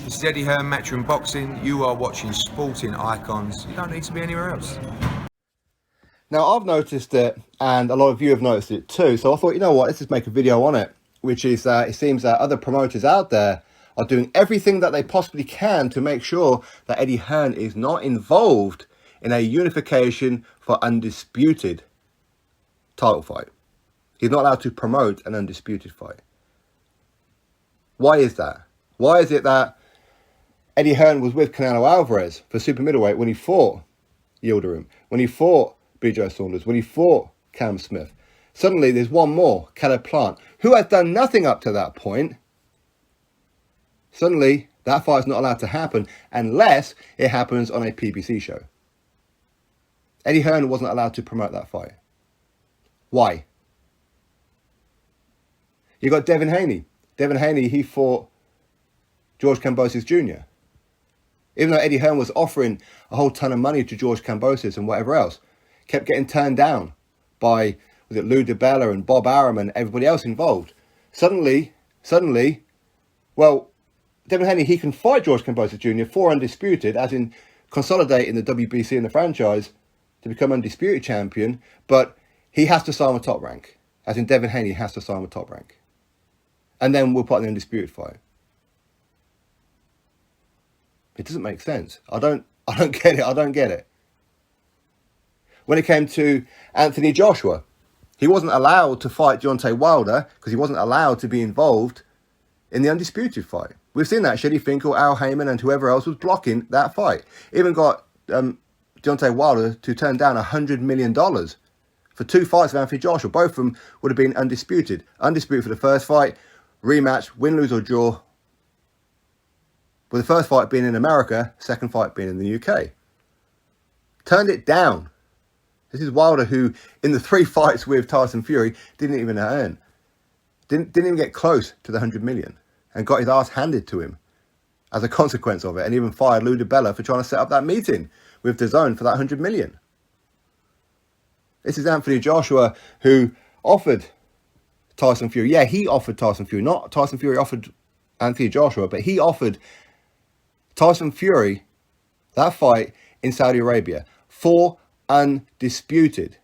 This is Eddie Hearn, Matchroom Boxing. You are watching Sporting Icons. You don't need to be anywhere else. Now, I've noticed it, and a lot of you have noticed it too, so I thought, you know what, let's just make a video on it, which is it seems that other promoters out there are doing everything that they possibly can to make sure that Eddie Hearn is not involved in a unification for undisputed title fight. He's not allowed to promote an undisputed fight. Why is that? Why is it that Eddie Hearn was with Canelo Alvarez for super middleweight when he fought Yildirim, when he fought BJ Saunders, when he fought Cam Smith? Suddenly there's one more, Caleb Plant, who has done nothing up to that point. Suddenly that fight's not allowed to happen unless it happens on a PBC show. Eddie Hearn wasn't allowed to promote that fight. Why? You got Devin Haney. Devin Haney, he fought George Kambosos Jr. Even though Eddie Hearn was offering a whole ton of money to George Kambosos and whatever else, kept getting turned down by, was it Lou DiBella and Bob Arum and everybody else involved. Suddenly, well, Devin Haney, he can fight George Kambosos Jr. for undisputed, as in consolidating the WBC and the franchise to become undisputed champion, but he has to sign with Top Rank, as in Devin Haney has to sign with Top Rank. And then we'll put in the undisputed fight. It doesn't make sense. I don't get it. I don't get it. When it came to Anthony Joshua, he wasn't allowed to fight Deontay Wilder because he wasn't allowed to be involved in the undisputed fight. We've seen that. Shady Finkel, Al Heyman and whoever else was blocking that fight. Even got Deontay Wilder to turn down $100 million for 2 fights of Anthony Joshua. Both of them would have been undisputed. Undisputed for the first fight, rematch, win, lose or draw. With the first fight being in America, second fight being in the UK. Turned it down. This is Wilder who, in the 3 fights with Tyson Fury, didn't even earn. Didn't even get close to the 100 million. And got his ass handed to him as a consequence of it. And even fired Lou DiBella for trying to set up that meeting with DAZN for that 100 million. This is Anthony Joshua who offered Tyson Fury. Yeah, he offered Tyson Fury. Not Tyson Fury offered Anthony Joshua, but he offered Tyson Fury that fight in Saudi Arabia for undisputed.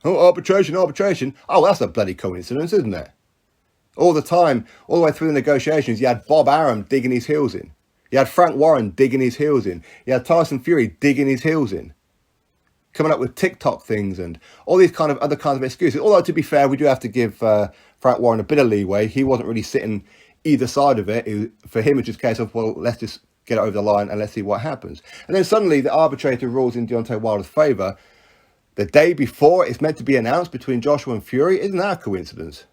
Oh, arbitration. Oh, well, that's a bloody coincidence, isn't it? All the time, all the way through the negotiations, you had Bob Arum digging his heels in. You had Frank Warren digging his heels in. You had Tyson Fury digging his heels in. Coming up with TikTok things and all these kind of other kinds of excuses. Although, to be fair, we do have to give Frank Warren a bit of leeway. He wasn't really sitting either side of it. For him, it's just a case of, well, let's just get it over the line and let's see what happens. And then suddenly the arbitrator rules in Deontay Wilder's favour. The day before it's meant to be announced between Joshua and Fury. Isn't that a coincidence?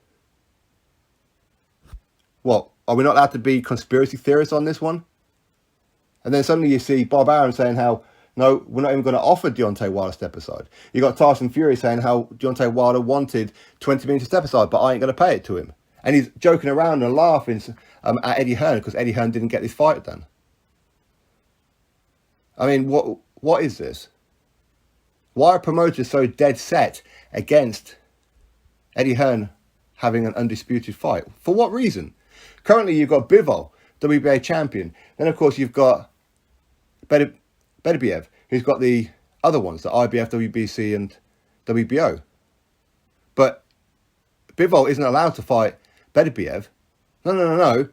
What, are we not allowed to be conspiracy theorists on this one? And then suddenly you see Bob Arum saying how, no, we're not even going to offer Deontay Wilder step aside. You got Tyson Fury saying how Deontay Wilder wanted 20 million to step aside, but I ain't going to pay it to him. And he's joking around and laughing at Eddie Hearn because Eddie Hearn didn't get this fight done. I mean, what is this? Why are promoters so dead set against Eddie Hearn having an undisputed fight? For what reason? Currently, you've got Bivol, WBA champion. Then, of course, you've got Beterbiev, who's got the other ones, the IBF, WBC, and WBO. But Bivol isn't allowed to fight Beterbiev. No.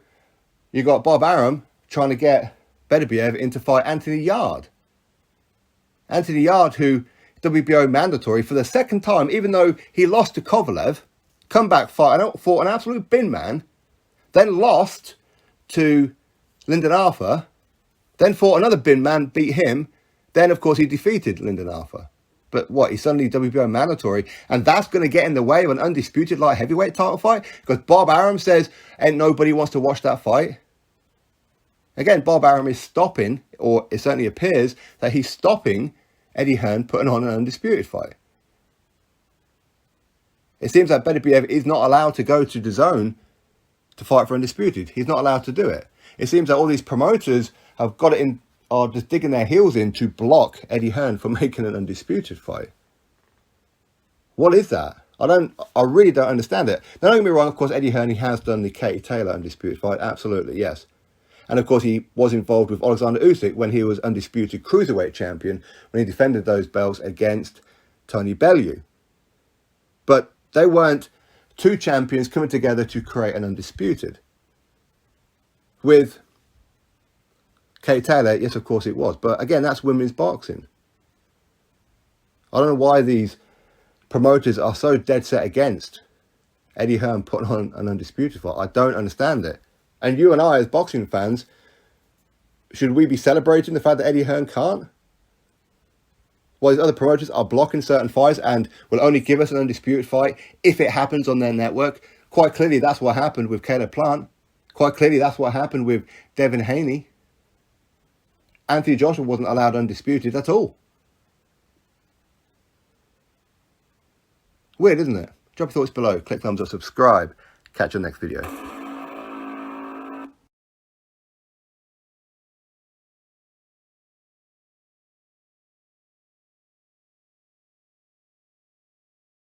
You got Bob Arum trying to get Beterbiev in to fight Anthony Yard. Anthony Yard, who WBO mandatory for the second time, even though he lost to Kovalev, come back, fought an absolute bin man, then lost to Lyndon Arthur, then fought another bin man, beat him, then of course he defeated Lyndon Arthur. But what, he's suddenly WBO mandatory, and that's going to get in the way of an undisputed light heavyweight title fight? Because Bob Arum says, ain't nobody wants to watch that fight. Again, Bob Arum is stopping, or it certainly appears that he's stopping Eddie Hearn putting on an undisputed fight. It seems that Beterbiev is not allowed to go to DAZN to fight for undisputed. He's not allowed to do it. It seems that all these promoters have got it in, are just digging their heels in to block Eddie Hearn from making an undisputed fight. What is that? I really don't understand it. Now, don't get me wrong, of course, Eddie Hearn, he has done the Katie Taylor undisputed fight. Absolutely, yes. And of course, he was involved with Alexander Usyk when he was undisputed cruiserweight champion, when he defended those belts against Tony Bellew. But they weren't two champions coming together to create an undisputed. With Kate Taylor, yes, of course it was. But again, that's women's boxing. I don't know why these promoters are so dead set against Eddie Hearn putting on an undisputed fight. I don't understand it. And you and I, as boxing fans, should we be celebrating the fact that Eddie Hearn can't? While these other promoters are blocking certain fights and will only give us an undisputed fight if it happens on their network. Quite clearly, that's what happened with Caleb Plant. Quite clearly, that's what happened with Devin Haney. Anthony Joshua wasn't allowed undisputed at all. Weird, isn't it? Drop your thoughts below. Click thumbs up, subscribe. Catch you on the next video.